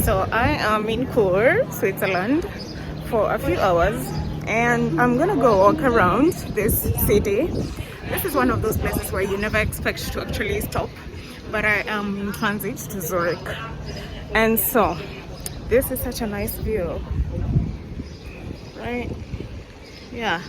So I am in Chur, Switzerland for a few hours, and I'm gonna go walk around this city. This is one of those places where you never expect to actually stop, but I am in transit to Zurich, and so this is such a nice view, right? Yeah.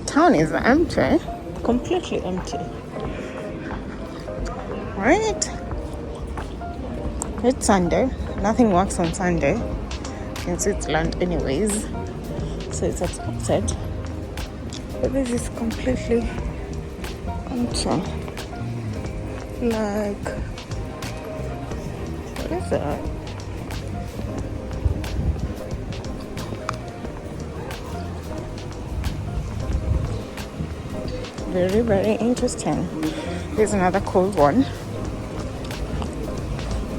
Town is empty, completely empty, right? It's Sunday. Nothing works on Sunday in Switzerland anyways, so it's expected, but this is completely empty. Like, what is that? Very, very interesting. Here's another cold one.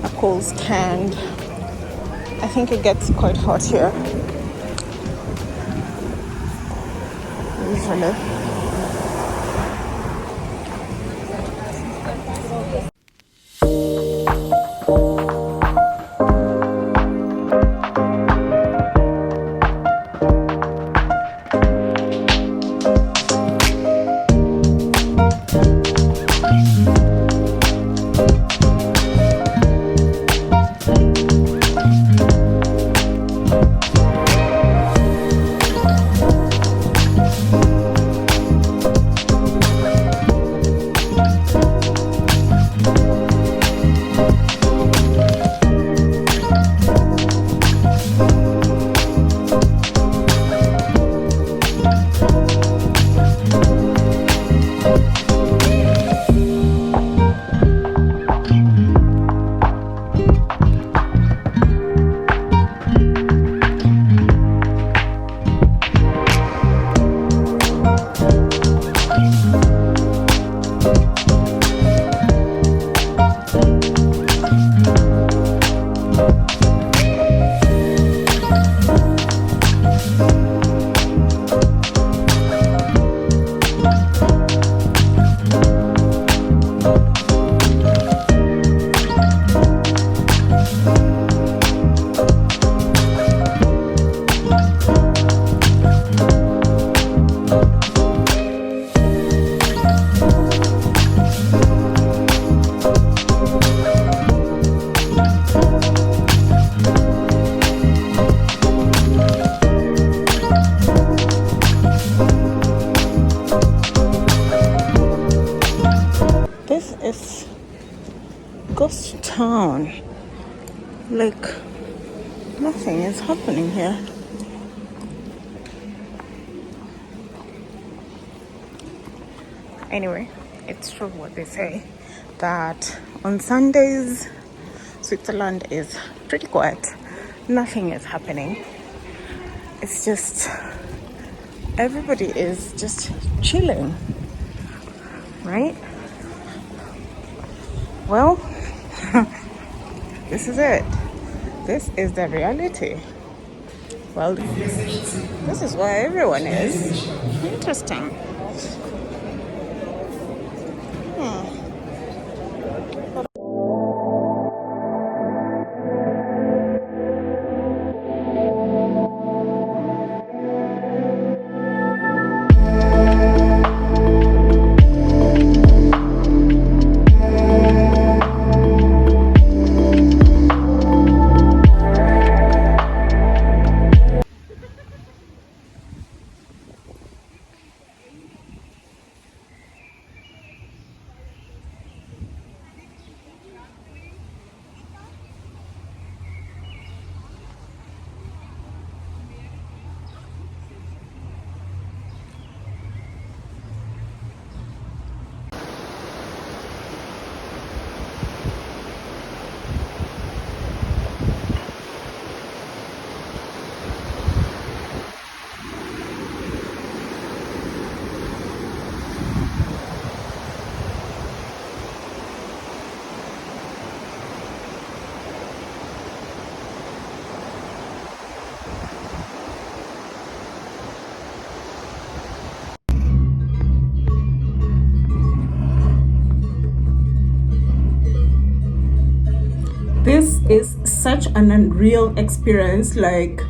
A cold stand. I think it gets quite hot here. Usually. This is ghost town. Like, nothing is happening here. Anyway, it's true what they say, that on Sundays Switzerland is pretty quiet. Nothing is happening. It's just everybody is just chilling, right? Well, this is it. This is the reality. Well, this is where everyone is. Interesting. This is such an unreal experience. Like,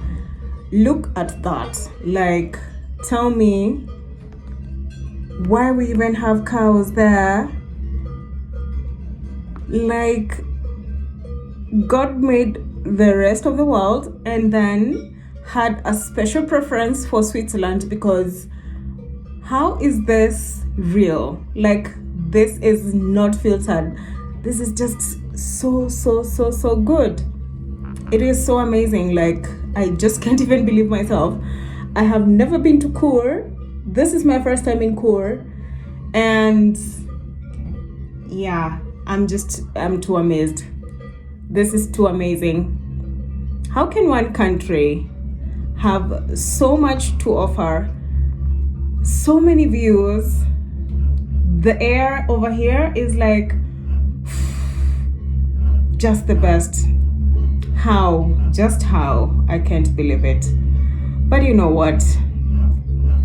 look at that. Like, tell me why we even have cows there. Like, God made the rest of the world and then had a special preference for Switzerland, because how is this real? Like, this is not filtered. This is just so good. It is so amazing. Like, I just can't even believe myself. I have never been to Chur. This is my first time in Chur, and yeah, I'm too amazed. This is too amazing. How can one country have so much to offer, so many views? The air over here is like just the best. How? Just how? I can't believe it. But you know what?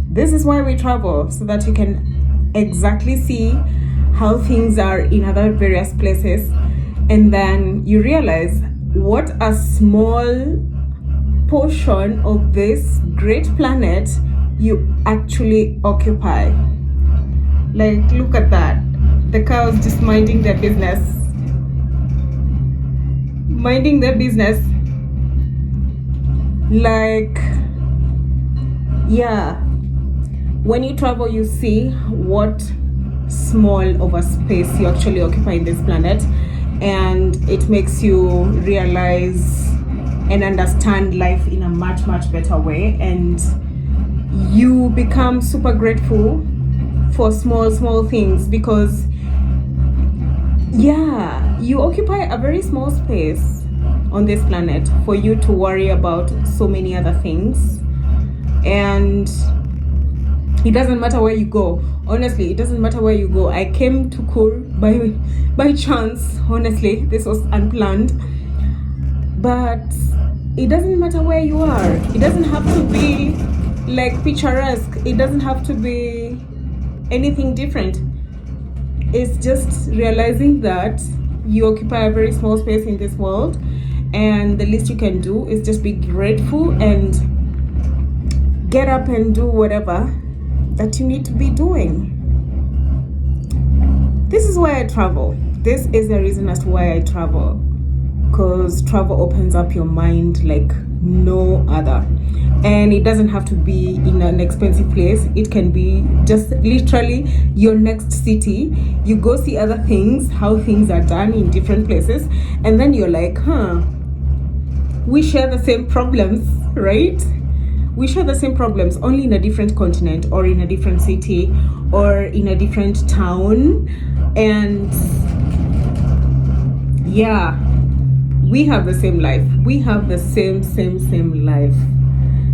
This is why we travel, so that you can exactly see how things are in other various places, and then you realize what a small portion of this great planet you actually occupy. Like, look at that. The cows just minding their business. Minding their business. Like, yeah. When you travel, you see what small of a space you actually occupy in this planet, and it makes you realize and understand life in a much better way, and you become super grateful for small things, because yeah, you occupy a very small space on this planet for you to worry about so many other things. And it doesn't matter where you go. Honestly, it doesn't matter where you go. I came to Chur by chance. Honestly, this was unplanned. But it doesn't matter where you are. It doesn't have to be like picturesque. It doesn't have to be anything different. It's just realizing that you occupy a very small space in this world, and the least you can do is just be grateful and get up and do whatever that you need to be doing. This is why I travel. This is the reason as to why I travel, because travel opens up your mind like no other. And it doesn't have to be in an expensive place. It can be just literally your next city. You go see other things, how things are done in different places, and then you're like, we share the same problems, right? We share the same problems, only in a different continent, or in a different city, or in a different town. And yeah, we have the same life. We have the same life.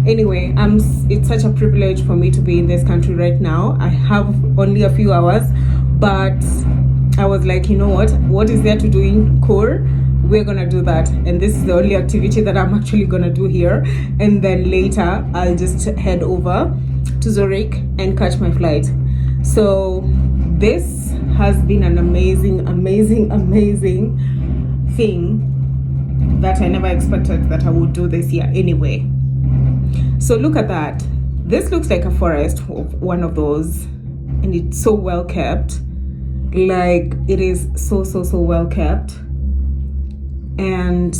Anyway, it's such a privilege for me to be in this country right now. I have only a few hours, but I was like, you know what is there to do in Chur? We're gonna do that, and this is the only activity that I'm actually gonna do here. And then later I'll just head over to Zurich and catch my flight. So this has been an amazing thing that I never expected that I would do this year anyway. So look at that. This looks like a forest, one of those, and it's so well kept. Like, it is so well kept. And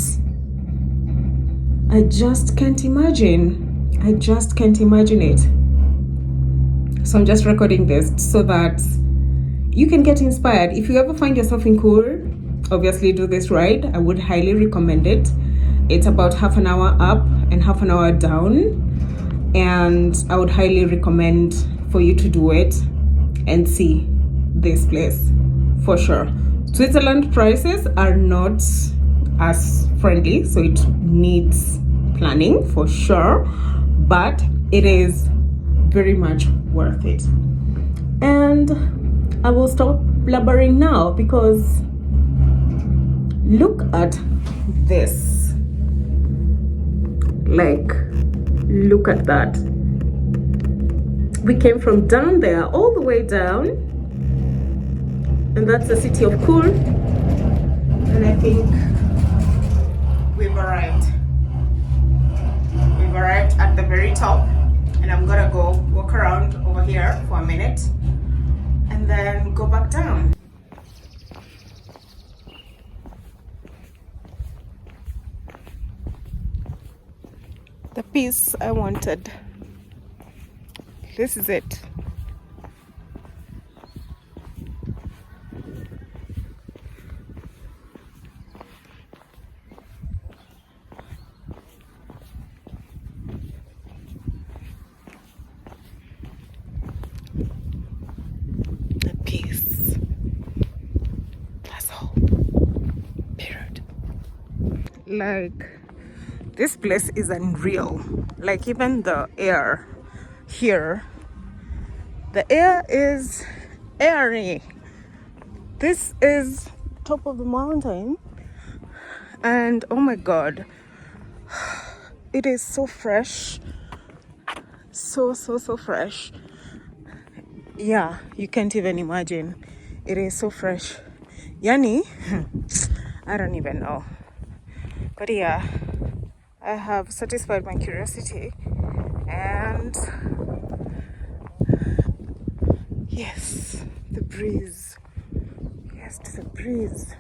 I just can't imagine it. So I'm just recording this so that you can get inspired. If you ever find yourself in Chur, obviously do this ride. I would highly recommend it. It's about half an hour up and half an hour down, and I would highly recommend for you to do it and see this place for sure. Switzerland prices are not as friendly, so it needs planning for sure, but it is very much worth it. And I will stop blabbering now, because look at this. Like, look at that. We came from down there all the way down, and that's the city of Chur. And I think we've arrived. We've arrived at the very top, and I'm gonna go walk around over here for a minute and then go back down. The piece I wanted. This is it. The piece. That's all. Period. Like, this place is unreal. Like, even the air here, the air is airy. This is top of the mountain, and oh my god, it is so fresh, so fresh. Yeah, you can't even imagine. It is so fresh. Yani, I don't even know. But yeah, I have satisfied my curiosity, and yes, the breeze. Yes, to the breeze.